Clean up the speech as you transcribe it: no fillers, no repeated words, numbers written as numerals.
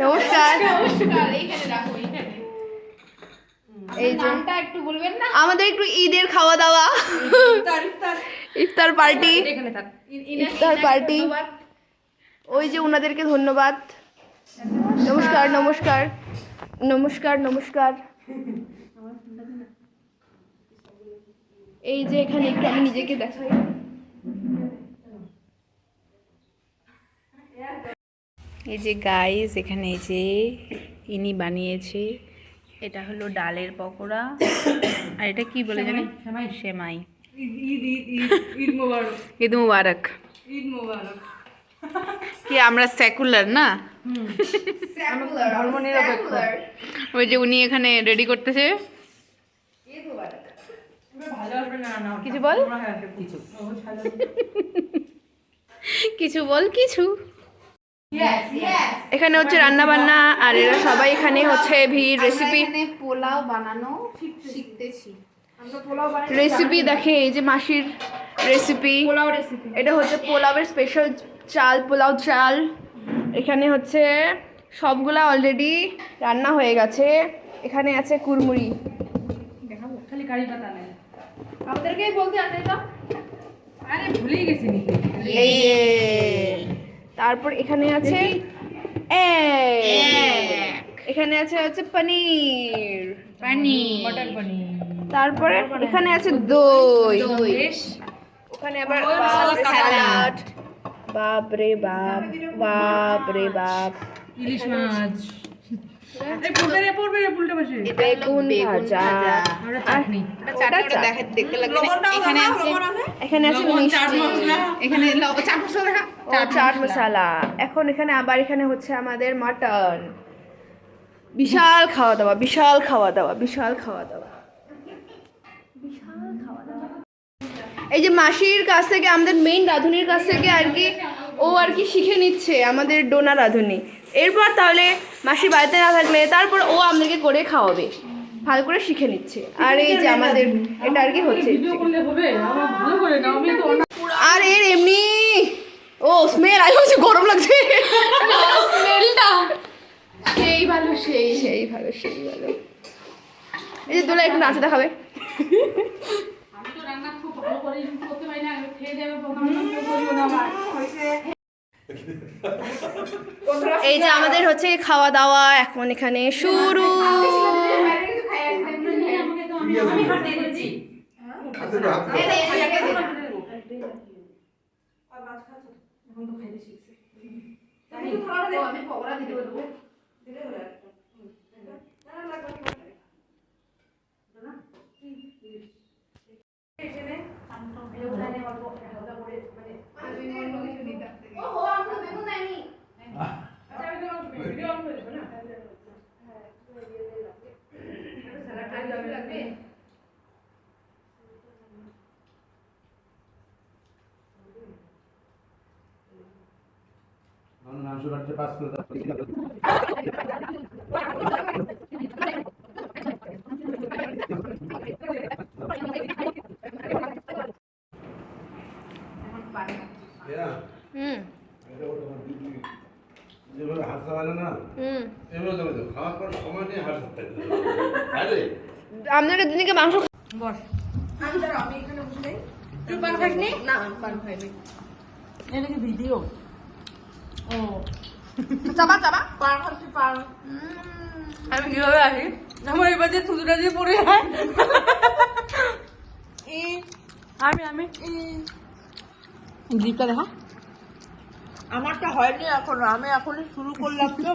নমস্কার। এই যে একটু বলবেন না, আমাদের একটু ঈদের খাওয়া দাওয়া, ইফতার পার্টি, ইফতার পার্টি। ওই যে ওনাদেরকে ধন্যবাদ। নমস্কার নমস্কার নমস্কার নমস্কার। এই যে এখানে একটু আমি নিজেকে দেখাই। এই যে গাইস, এখানে এই যে ইনি বানিয়েছে, এটা হলো ডালের পকোড়া, আর এটা কি বলে জানি, সেমাই। ঈদ মুবারক। কি আমরা সেকুলার না, ওই যে উনি এখানে রেডি করতেছে। কিছু বল, কিছু বল, কিছু। এখানে হচ্ছে রান্না বান্না, আর এরা সবাই এখানে হচ্ছে ভিড় রেসিপি পোলাও বানানো শিখতেছি। রেসিপি দেখে। এই যে মাসির রেসিপি, এটা হচ্ছে পোলাওয়ের স্পেশাল চাল, পোলাও চাল। এখানে হচ্ছে সবগুলা অলরেডি রান্না হয়ে গেছে। এখানে আছে কুরমুড়ি, খালি কারি পাতা নাই, আমাদেরকেই বলতে আনতে দাও। আরে ভুলেই গেছি নাকি। এই যে তারপর এখানে আছে এখানে আছে হচ্ছে পনির, মটর পনির। তারপরে এখানে আছে দই, ওখানে আবার স্যালাড। বাপ রে বাপ, বাপ রে বাপ। ইলিশ মাছ, বেগুন ভাজা, দেখতে লাগবে না। এখানে আছে মিষ্টি, এখানে চাট মশলা দেখা, চাট মশলা। এখন এখানে আবার এখানে হচ্ছে আমাদের মাটন। বিশাল খাওয়া দাওয়া, বিশাল খাওয়া দাওয়া, বিশাল খাওয়া দাওয়া, বিশাল খাওয়া দাওয়া। এই যে মাসির কাছ থেকে, আমাদের মেইন রাঁধুনির কাছ থেকে আর কি, ও আর কি শিখে নিচ্ছে আমাদের ডোনা রাঁধুনি। এরপর তাহলে মাসি বাড়িতে না থাকলে তারপর ও আমাদেরকে করে খাওয়াবে, ভালো করে শিখে নিচ্ছে। আর এই যে আমাদের এটা আর কি হচ্ছে, আর এর এমনি ও স্মেল আই হচ্ছে, গরম লাগছে স্মেলটা। সেই ভালো, সেই সেই ভালো, সেই ভালো। এই যে দোলা একটু নাচে দেখাবে। আমি তো রান্না খুব ভালো করে করতে পারি না, খেয়ে দেবে প্রোগ্রাম। এই যে আমাদের হচ্ছে খাওয়া দাওয়া এখন এখানে শুরু। আপনারা দিনকে মাংস বস, আমি এখানে বসে নেই। তুই পান খাসনি? না, পান খাইনি। এটা কি ভিডিও? ও চাবা চাবা পান খাচ্ছি, পান। আমি কিভাবে আসি, আমার এবার যে থুতুটা দিয়ে পড়ে যায়। আমি জিপটা দেখা, আমারটা হয়নি এখনো, আমি এখনই শুরু করলাম তো।